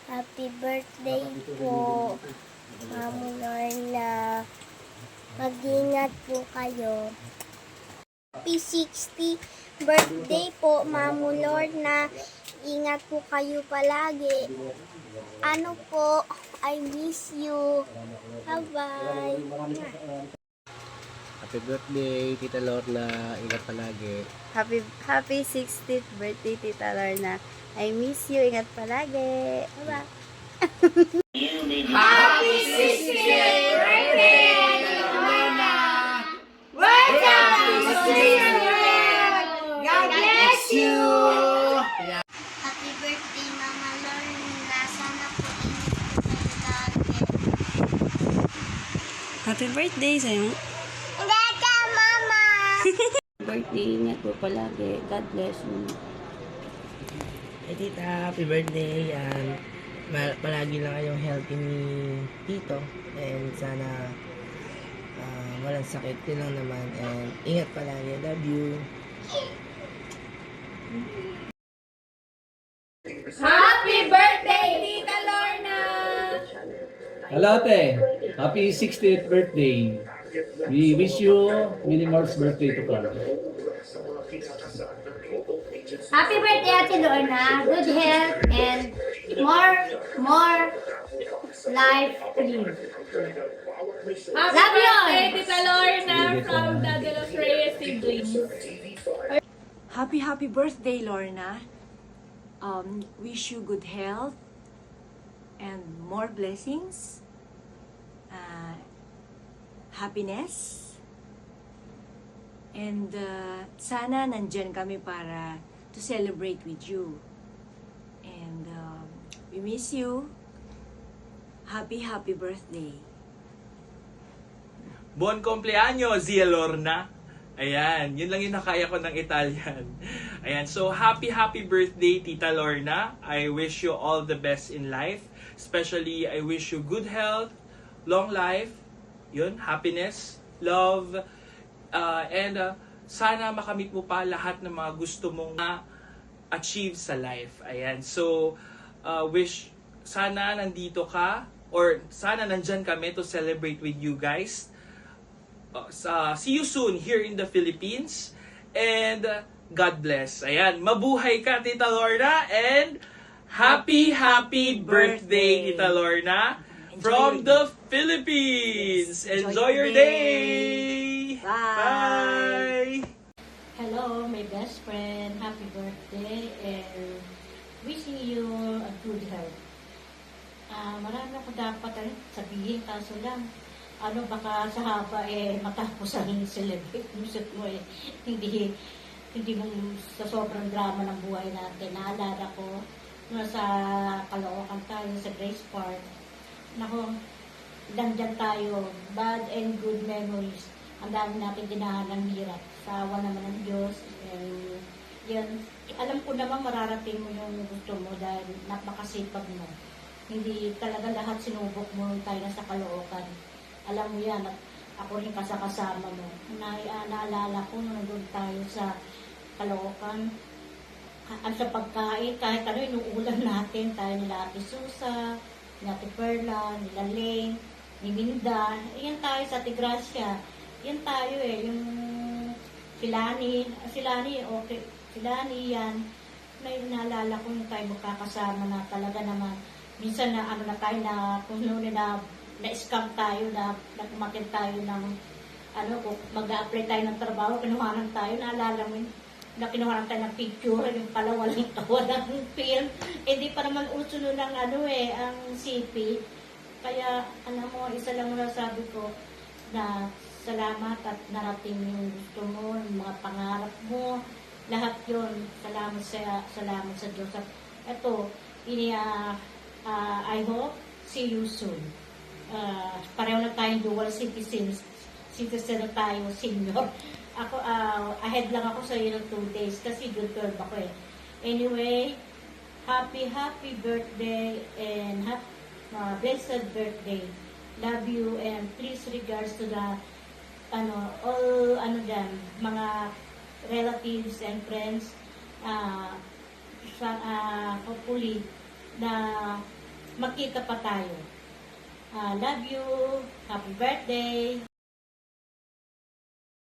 Happy birthday po, Mamo Lorna. Mag-ingat po kayo. Happy 60th birthday po, Mamo Lorna. Ingat po kayo palagi. Ano po, I miss you. Bye-bye. Happy birthday, Tita Lorna. Ingat palagi. Happy 60th birthday, Tita Lorna. I miss you. Ingat palagi. Bye-bye. Happy 60th birthday, Lorna! Welcome to Switzerland! God bless you! Happy birthday, Mama Lorna. Sana po ingat po kayo lagi. Happy birthday sa'yo. Ingat ka, Mama! Birthday, ingat po palagi. God bless you. Hey tita, happy birthday. Palagi lang kayong healthy ni Tito. And sana walang sakit. Yun lang naman. And ingat palagi. Love you. Happy birthday, Tita Lorna! Hello, Ate. Happy 60th birthday. We wish you many more birthday to come. Happy birthday, Ate Lorna. Good health and more life to live. Love you all. Tita Lorna from the De Los Reyes siblings. Happy birthday, Lorna. Wish you good health and more blessings, happiness, and sana nandyan kami para to celebrate with you. And we miss you. Happy birthday. Buon compleanno, Zia Lorna. Ayan, yun lang yung nakaya ko ng Italian. Ayan, so happy birthday, Tita Lorna. I wish you all the best in life. Especially, I wish you good health, long life, yun, happiness, love, and sana makamit mo pa lahat ng mga gusto mong achieve sa life. Ayan, so sana nandito ka, or sana nandyan kami to celebrate with you guys. See you soon here in the Philippines. And God bless. Ayan, mabuhay ka, Tita Lorna. And happy birthday, Tita Lorna. From the Philippines. Enjoy your day. Bye. Hello, my best friend. Happy birthday and wishing you a good health. Marami ako dapat sabihin, kaso lang, baka sa haba matapos ang celebrate music mo hindi mo sa sobrang drama ng buhay natin. Naalala ko, nasa Caloocan tayo, sa Grace Park. Nako, dandyan tayo, bad and good memories. Ang dami natin dinahan ng hirap. Sa awa naman ng Diyos. And yan, alam ko naman mararating mo yung gusto mo dahil napakasipag mo. Hindi talaga lahat sinubok mo tayo na sa Caloocan. Alam mo yan, at ako rin kasama mo. Naalala ko nung nandun tayo sa Caloocan, at sa pagkain, kahit inuulam natin, tayo nila Ate Susa, ni Ate Perla, nila Lane, ni Minda, yan tayo sa Ate Gracia. Yan tayo yung Silani, okay, Silani yan. Naalala ko yung tayo magkakasama na talaga naman. Minsan na tayo na kung na-scam tayo, na umakin tayo ng, kung mag-a-apply tayo ng trabaho, kinuhanan tayo, naalala mo yun, na kinuhanan tayo ng picture, yung pala walang film, di pa naman uso nun ng ang CP. Kaya, isa lang na sabi ko, na salamat at narating yung gusto mo, yung mga pangarap mo, lahat yun, salamat sa Diyos. At eto, I hope, see you soon. Pareho na tayong dual citizen na tayo, senior. Ako, ahead lang ako sa iyo ng 2 days kasi good 12 ako Anyway, happy birthday and blessed birthday. Love you and please regards to the all mga relatives and friends. Hopefully na magkita pa tayo. Love you. Happy birthday.